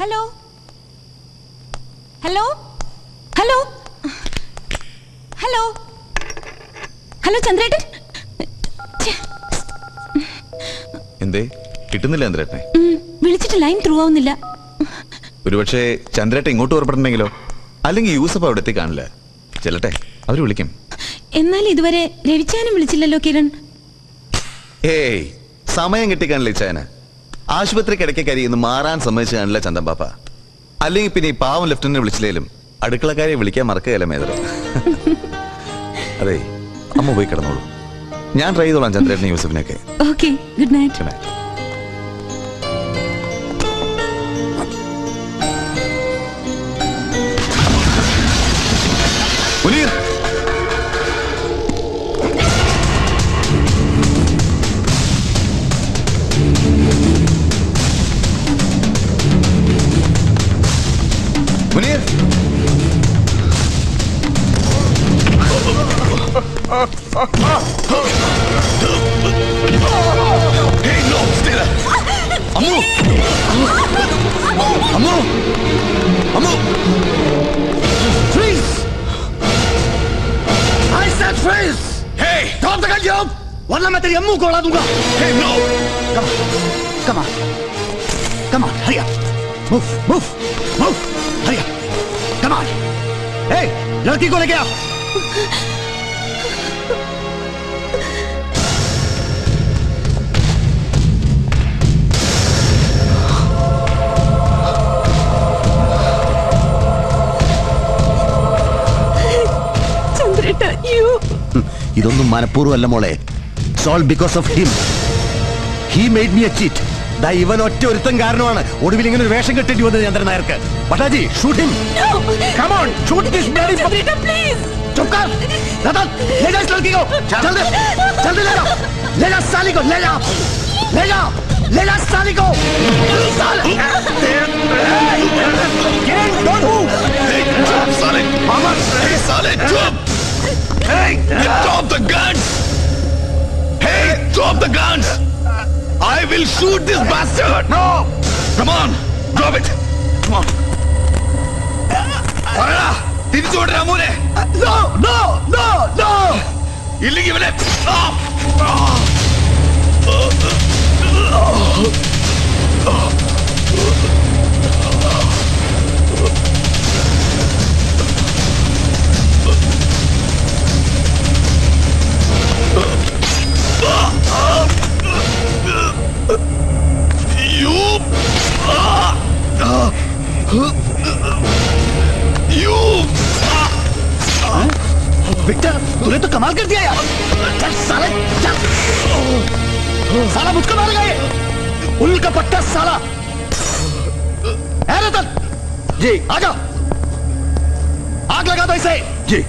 Hello hello hello hello hello ചന്ദ്രേട്ടൻ. എന്തേ കിട്ടുന്നില്ല ചന്ദ്രേട്ടനെ? വിളിച്ചിട്ട് ലൈൻ ത്രൂ ആവുന്നില്ല. ഒരുപക്ഷെ ചന്ദ്രേട്ടൻ ഇങ്ങോട്ട് പുറപ്പെടണമെങ്കിലോ, അല്ലെങ്കിൽ യൂസഫ് അവിടെ എത്തി കാണില്ല. ചെല്ലട്ടെ, അവര് വിളിക്കും. എന്നാൽ ഇതുവരെ രവിച്ചാനും വിളിച്ചില്ലല്ലോ കിരൺ. ഏയ് സമയം കിട്ടിക്കാണില്ല ഇച്ചായന്. ആശുപത്രി കിടക്കക്കാരി ഇന്ന് മാറാൻ സമ്മതിച്ചു കാണില്ല ചന്ദൻ പാപ്പ. അല്ലെങ്കിൽ പിന്നെ ഈ പാവം ലെഫ്റ്റനന്റ് വിളിച്ചില്ലേലും അടുക്കളക്കാരെ വിളിക്കാൻ മറക്കുകയല്ല മേതർ. അതെ, അമ്മ പോയി കിടന്നോളൂ. ഞാൻ ട്രൈ ചെയ്തോളാം ചന്ദ്രേട്ടനെ യൂസഫിനെയൊക്കെ. Okay, good night. Good night. Muneer, Muneer, hey, no, stay there. Ammu, Ammu, Ammu, Freeze! I said freeze! hey, Drop the gun, Job! वरना मैं तेरी अम्मू को उड़ा दूंगा. hey, no. Come on. Come on, hurry up. Move, move, move. Hurry up. Come on. Hey, लड़की को लेके आओ. ചന്ദ്രേട്ട, യു ഇതൊന്നും മനഃപൂർവ്വമല്ല മോളെ. It's all because of him. He made me a cheat. ദാ ഇവൻ ഒറ്റ ഒരുത്തൻ കാരണമാണ് ഒടുവിൽ ഇങ്ങനെ ഒരു വേഷം കെട്ടേണ്ടി വന്നത് ചന്ദ്രൻ നായർക്ക്. Bhattaji, shoot him. Come on, shoot this bloody. ചന്ദ്രേട്ട, പ്ലീസ്. चुप कर! रतन, ले जा इस लड़की को! जल्दी, जल्दी ले जाओ! ले जा साली को, ले जा! ले जा! ले जा साली को! साले! Kiran, don't move! Hey, drop, Saleh! Mama! Hey, Saleh, drop! Hey, drop the guns! Hey, drop the guns! I will shoot this bastard! No! Come on, drop it! Come on! പറടാ, തിരിച്ചു വിടരാ മോനെ. No! No! No! No! ഇല്ലെങ്കിൽ ഇവനെ Victor, तूने तो कमाल कर दिया यार! चल साले, चल! साला मुझको मारेगा ये! उल का पट्टा साला! है रतन! जी, आ जाओ! आग लगा दो इसे! जी!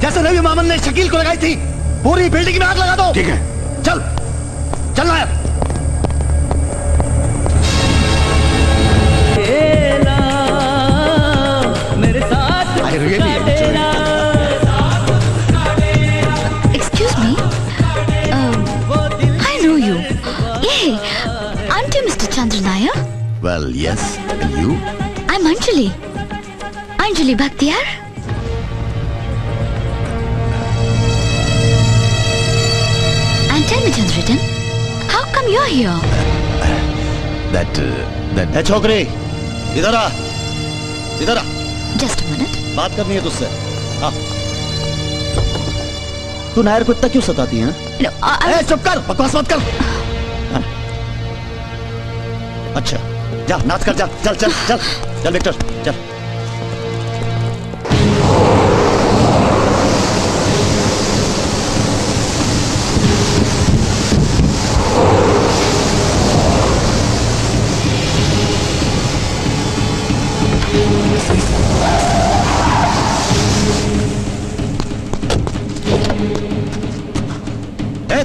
जैसे रवि मामन ने शकील को लगाई थी, पूरी बिल्डिंग में आग लगा दो! ठीक है! चल! चल Nair! I really enjoy it. Excuse me. I know you. Hey, aren't you Mr. Chandra Nair? Well, yes. And you? I'm Anjali. Anjali Bhaktiyar. And tell me, Chandratan, how come you're here? That... Hey, छोकरी, इधर आ, इधर आ. Just a minute. बात करनी है तुझसे. हाँ. तू नायर को इतना क्यों सताती है? No, ए, चुप कर, बकवास मत कर. हाँ. अच्छा, जा नाच कर, जा, चल चल चल, चल विक्टर, चल.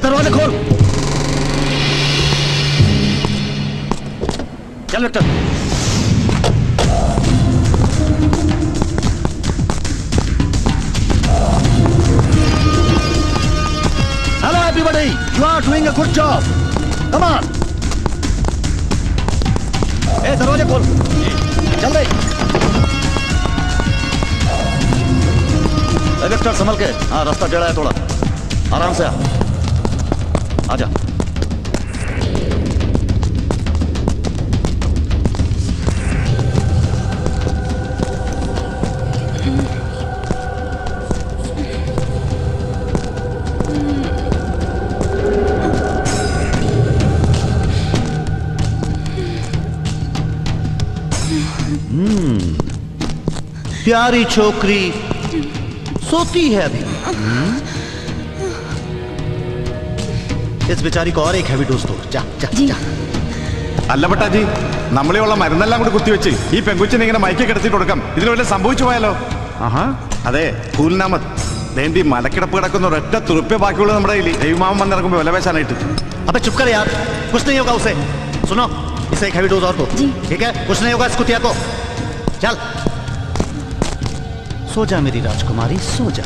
दरवाजा खोल. चल Victor. Hello everybody, you are doing a good job. Come on. ए दरवाजा खोल चल रहे वेक्टर संभल के हाँ रास्ता टेढ़ा है थोड़ा आराम से आ जा प्यारी छोकरी सोती है अभी इस बेचारी को और एक हैवी डोज दो जा जा जी। जा അല്ല പട്ടാജി നമ്മളിയുള്ള മരുന്നെല്ലാം കൂടി കുത്തിവെച്ച് ഈ പെങ്കുച്ചിനെ ഇങ്ങനെ മയക്കി കിടത്തിട്ട് കൊടുക്കാം ഇതിന് വല്ല സംഭവിച്ചു പോയാലോ ആഹാ അതെ കൂൽനാമത് വേണ്ടി മലക്കിടപ്പ് കിടക്കുന്ന ഒരൊറ്റ തുറുപ്പേ ബാക്കിയുള്ളത് നമ്മുടെ കയ്യിൽ ദൈവമാമൻ വന്നിറങ്ങുമ്പോൾ വില പേശാനായിട്ട് अबे चुप कर यार कुछ नहीं होगा उसे सुनो इसे एक हैवी डोज और दो जी। ठीक है कुछ नहीं होगा इस कुतिया को चल सो जा मेरी राजकुमारी सो जा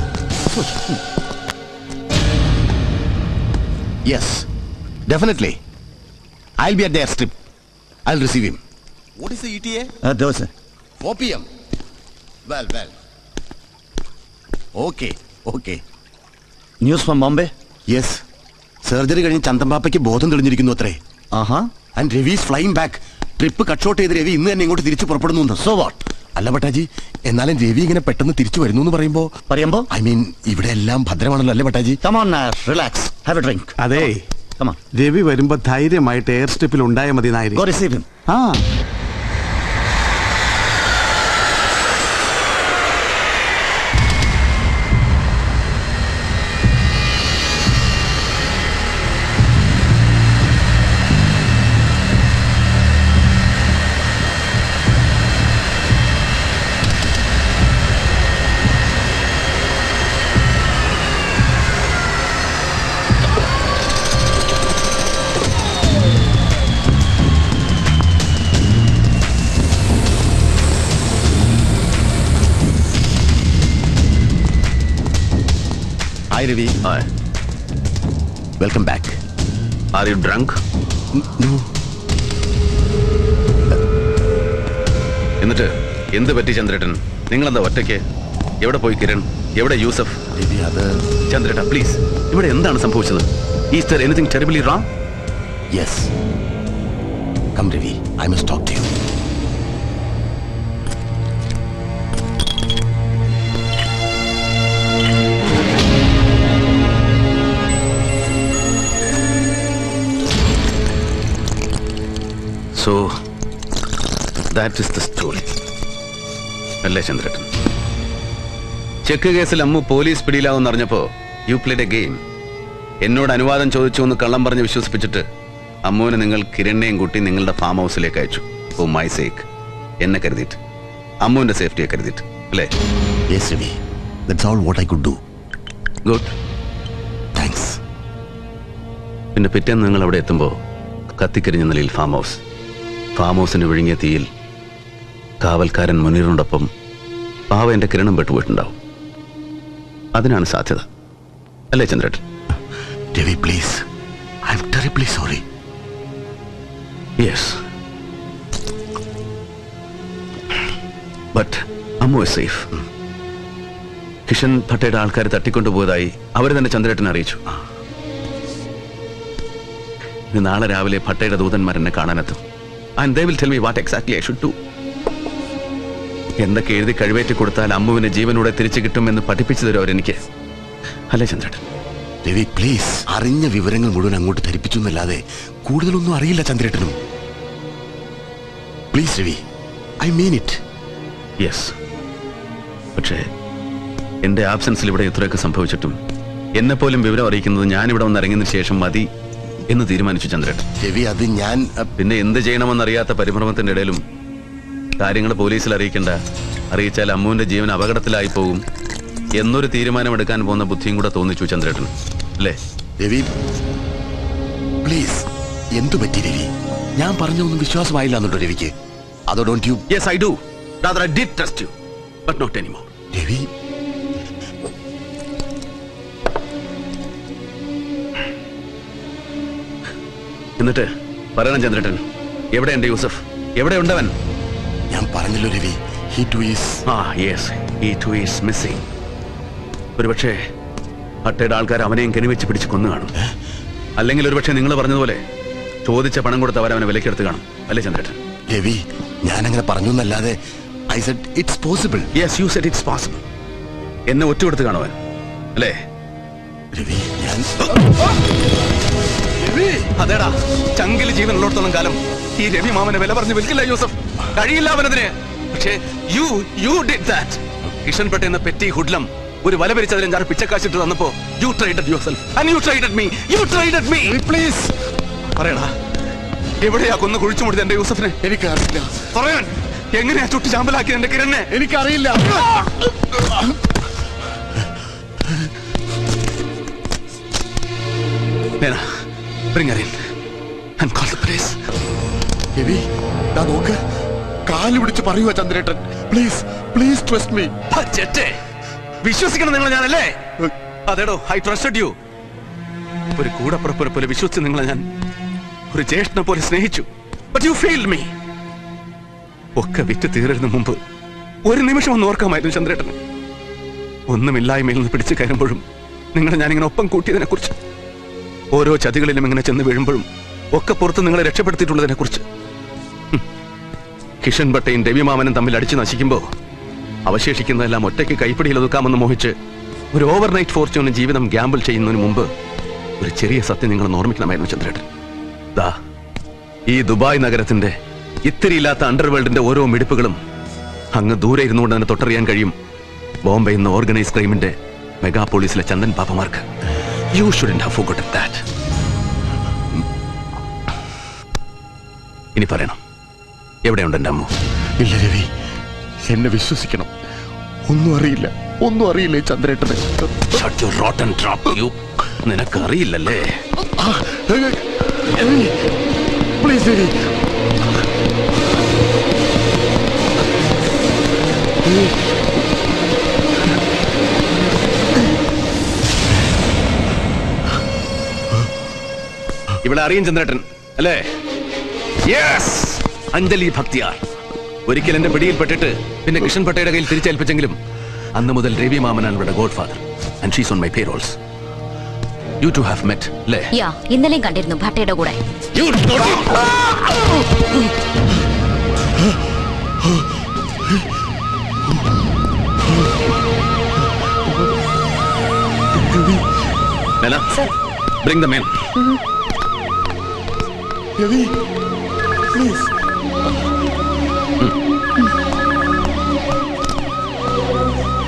yes definitely I B at the air strip I will receive him. What is the ETA? दोस्त 4 p.m. Well. Okay. News from Bombay Yes. Surgery കഴിഞ്ഞ് ചന്തമ്പാപ്പയ്ക്ക് ബോധം തെളിഞ്ഞിരിക്കുന്നു അത്രേ. हाँ and Ravi is flying back. Trip cut short ചെയ്ത് രവി ഇന്ന് തന്നെ ഇങ്ങോട്ട് തിരിച്ചു പുറപ്പെടുന്നു. सो व्हाट അല്ല പട്ടാജി, എന്നാലും രവി ഇങ്ങനെ പെട്ടെന്ന് തിരിച്ചു വരുന്നു എന്ന് പറയുമ്പോ परियम्बो ഐ മീൻ ഇവിടെ എല്ലാം ഭദ്രമാണല്ലോ അല്ലേ പട്ടാജി? Come on relax have a drink അതെ कम ऑन രവി വരുമ്പോ ധൈര്യമായിട്ട് എയർ സ്ട്രിപ്പിൽ ഉണ്ടായ മതി നായരി. गो रिसीव हिम ആ hi Ravi. Welcome back. Are you drunk? എന്നിട്ട് എന്ത് പറ്റി ചന്ദ്രേട്ടൻ? നിങ്ങളെന്താ ഒറ്റയ്ക്ക്? എവിടെ പോയി കിരൺ? എവിടെ യൂസഫ്? രവി അത് ചന്ദ്രേട്ട പ്ലീസ്, ഇവിടെ എന്താണ് സംഭവിച്ചത്? Is there anything terribly wrong? Yes. Come Ravi, I must talk to you. So that is the story അല്ലേ ചന്ദ്രേട്ടൻ? ചെക്ക് കേസിൽ അമ്മു പോലീസ് പിടിയിലാവുമെന്ന് അറിഞ്ഞപ്പോ യു പ്ലേഡ് എ ഗെയിം. എന്നോട് അനുവാദം ചോദിച്ചു എന്ന് കള്ളം പറഞ്ഞ് വിശ്വസിപ്പിച്ചിട്ട് അമ്മുവിനെ നിങ്ങൾ കിരണിനെയും കൂട്ടി നിങ്ങളുടെ ഫാം ഹൗസിലേക്ക് അയച്ചു. ഫോർ മൈ സേക്ക്, എന്നെ കരുതിയിട്ട്, അമ്മുവിന്റെ സേഫ്റ്റിയെ കരുതിയിട്ട്, അല്ലേ? Yes Ravi, that's all what I could do. Good. Thanks. പിന്നെ പിറ്റേന്ന് നിങ്ങൾ അവിടെ എത്തുമ്പോൾ കത്തിക്കരിഞ്ഞ നിലയിൽ ഫാം ഹൗസിന് വിഴുങ്ങിയ തീയിൽ കാവൽക്കാരൻ മുനീറിനോടൊപ്പം പാവ എന്റെ കിരണം പെട്ടുപോയിട്ടുണ്ടാവും. അതിനാണ് സാധ്യത, അല്ലേ ചന്ദ്രേട്ടൻ? Ravi please, I am terribly sorry. Yes, but Ammu is safe. Kishan ഭട്ടയുടെ ആൾക്കാർ തട്ടിക്കൊണ്ടുപോയതായി അവർ തന്നെ ചന്ദ്രേട്ടനെ അറിയിച്ചു. ഇനി നാളെ രാവിലെ ഭട്ടയുടെ ദൂതന്മാർ എന്നെ കാണാനെത്തും. And they will tell me what exactly I should do. എന്തൊക്കെ എഴുതി കഴിവേറ്റി കൊടുത്താൽ അമ്മുവിന് ജീവനോടെ തിരിച്ചു കിട്ടുമെന്ന് പഠിപ്പിച്ചു തരും അവരെനിക്ക്, അല്ലേ ചന്ദ്രേട്ടൻ? രവി പ്ലീസ്, അറിഞ്ഞ വിവരങ്ങൾ മുഴുവൻ അങ്ങോട്ട് ധരിപ്പിച്ചു എന്നല്ലാതെ കൂടുതലൊന്നും അറിയില്ല ചന്ദ്രേട്ടനും. Please Ravi, I mean it. Yes, പക്ഷേ എന്റെ ആബ്സെൻസിൽ ഇവിടെ ഇത്രയൊക്കെ സംഭവിച്ചിട്ടും എന്നെപ്പോലും വിവരം അറിയിക്കുന്നത് ഞാനിവിടെ വന്ന് ഇറങ്ങിയതിനു ശേഷം മതി എന്ന് തീരുമാനിച്ചു ചന്ദ്രേട്ടൻ. രവി അത് ഞാൻ പിന്നെ എന്ത് ചെയ്യണമെന്നറിയാത്ത പരിഭ്രമത്തിന്റെ ഇടയിലും കാര്യങ്ങൾ പോലീസിൽ അറിയിക്കണ്ട, അറിയിച്ചാൽ അമ്മുവിന്റെ ജീവൻ അപകടത്തിലായി പോകും എന്നൊരു തീരുമാനമെടുക്കാൻ പോകുന്ന ബുദ്ധിയും കൂടെ തോന്നിച്ചു ചന്ദ്രേട്ടൻ, അല്ലേ? രവി പ്ലീസ്, എന്തു പറ്റി രവി? ഞാൻ പറഞ്ഞൊന്നും വിശ്വാസമായില്ല എന്നുണ്ടോ രവിക്ക്? അതോ don't you? Yes I do. Rather I did trust you, but not anymore. Ravi എന്നിട്ട് പറയണം ചന്ദ്രേട്ടൻ, എവിടെ എന്റെ യൂസഫ്? എവിടെ ഉണ്ടവൻ? ഞാൻ പറഞ്ഞല്ലോ Ravi, he too is. Yes, he too is missing. ഒരുപക്ഷെ ഭട്ടയുടെ ആൾക്കാർ അവനെയും കെണിവെച്ച് പിടിച്ച് കൊന്നു കാണും. അല്ലെങ്കിൽ ഒരുപക്ഷെ നിങ്ങൾ പറഞ്ഞതുപോലെ ചോദിച്ച പണം കൊടുത്ത് അവരവനെ വിലക്കെടുത്ത് കാണും. അല്ലേ ചന്ദ്രേട്ടൻ? രവി, ഞാൻ അങ്ങനെ പറഞ്ഞു എന്നല്ലാതെ I said it's possible. Yes, you said it's possible. എന്നെ ഒറ്റ കൊടുത്ത് കാണുവാൻ അല്ലേ? രവി, ഞാൻ അതേടാ, ചങ്കിൽ ജീവനുള്ളിടത്തോളം കാലം ഈ രവി മാമനെ വില പറഞ്ഞ് വിൽക്കില്ല യൂസഫ്. കഴിയില്ല അവനതിന്. പക്ഷേ യു ഡിഡ് ദാറ്റ്. കിഷൻ പെട്ട് എന്ന പെറ്റി ഹുഡ്ലം ഒരു വല പിരിച്ചതിലും ഞാൻ പിച്ചക്കാശിട്ട് തന്നപ്പോ you traded yourself and you traded me. You traded me. Please പറയടാ, എവിടെയാ കൊന്നു കുഴിച്ചു മുടിച്ച എന്റെ യൂസഫിനെ? എനിക്കറിയില്ല. പറയാൻ എങ്ങനെയാ ചുട്ടി ചാമ്പലാക്കി എന്റെ കിരണിനെ? എനിക്കറിയില്ല. Bring her in and call the police. Ravi, ദാ നോക്ക്, കാല് പിടിച്ച് പറയുക ചന്ദ്രേട്ടൻ. Please please trust me. വിശ്വസിക്കണം നിങ്ങൾ ഞാനല്ലേ? അതേടോ, ഐ ട്രസ്റ്റഡ് യു. ഒരു കൂടപ്പുറപ്പിനെ പോലെ വിശ്വസിച്ച് നിങ്ങളെ ഞാൻ ഒരു ജ്യേഷ്ഠനെ പോലെ സ്നേഹിച്ചു. But you failed me. ഒക്കെ വിറ്റ് തീരുന്നതിന് മുമ്പ് ഒരു നിമിഷം ഒന്ന് ഓർക്കാമായിരുന്നു ചന്ദ്രേട്ടന്. ഒന്നുമില്ലായ്മയിൽ നിന്ന് പിടിച്ചു കയറുമ്പോഴും നിങ്ങളെ ഞാനിങ്ങനെ ഒപ്പം കൂട്ടിയതിനെ കുറിച്ച്, ഓരോ ചതികളിലും ഇങ്ങനെ ചെന്ന് വീഴുമ്പോഴും ഒക്കെ പുറത്ത് നിങ്ങളെ രക്ഷപ്പെടുത്തിയിട്ടുള്ളതിനെ കുറിച്ച്. കിഷൻ ഭട്ടയും രവിമാമനും തമ്മിൽ അടിച്ചു നശിക്കുമ്പോൾ അവശേഷിക്കുന്നതെല്ലാം ഒറ്റയ്ക്ക് കൈപ്പിടിയിൽ ഒതുക്കാമെന്ന് മോഹിച്ച് ഒരു ഓവർനൈറ്റ് ഫോർച്യൂണിന് ജീവിതം ഗ്യാമ്പിൾ ചെയ്യുന്നതിന് മുമ്പ് ഒരു ചെറിയ സത്യം നിങ്ങൾ ഓർമ്മിക്കണമായിരുന്നു ചന്ദ്രേട്ടൻ. ദാ, ഈ ദുബായ് നഗരത്തിന്റെ ഇത്തിരിയില്ലാത്ത അണ്ടർവേൾഡിന്റെ ഓരോ മിടിപ്പുകളും അങ്ങ് ദൂരെ ഇരുന്നുകൊണ്ട് തന്നെ തൊട്ടറിയാൻ കഴിയും ബോംബെ എന്ന ഓർഗനൈസ് ക്രൈമിന്റെ മെഗാപോളിസിലെ ചന്ദൻ പാപ്പമാർക്ക്. You shouldn't have forgotten that. ഇനി പറയണം, എവിടെയുണ്ട് എന്റെ അമ്മു? ഇല്ല രവി, എന്നെ വിശ്വസിക്കണം. ഒന്നും അറിയില്ലേ ചന്ദ്രേട്ടന്. Shut your rotten trap, you. നിനക്ക് അറിയില്ലല്ലേ? പ്ലീസ് രവി. ഇവിടെ അറിയും ചന്ദ്രേട്ടൻ അല്ലേ? യെസ്, അഞ്ജലി ഭക്തിയാർ. ഒരിക്കൽ എന്റെ പിടിയിൽപ്പെട്ടിട്ട് പിന്നെ കിഷൻ ഭട്ടയുടെ കയ്യിൽ തിരിച്ചേൽപ്പിച്ചെങ്കിലും അന്ന് മുതൽ രവി മാമനാണ് ഇവിടെ godfather. And she's on my payrolls. You two have met അല്ലേ? യാ, ഇന്നലെയും കണ്ടിരുന്നു ഭട്ടയുടെ കൂടെ. Nana, bring them in. Ravi, please.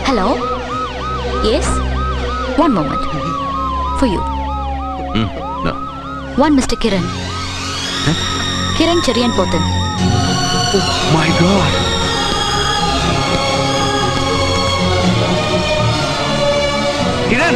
Hello, yes, one moment for you. No. One Mr. Kiran. Kiran Cherian Pothan. Oh my God. Kiran!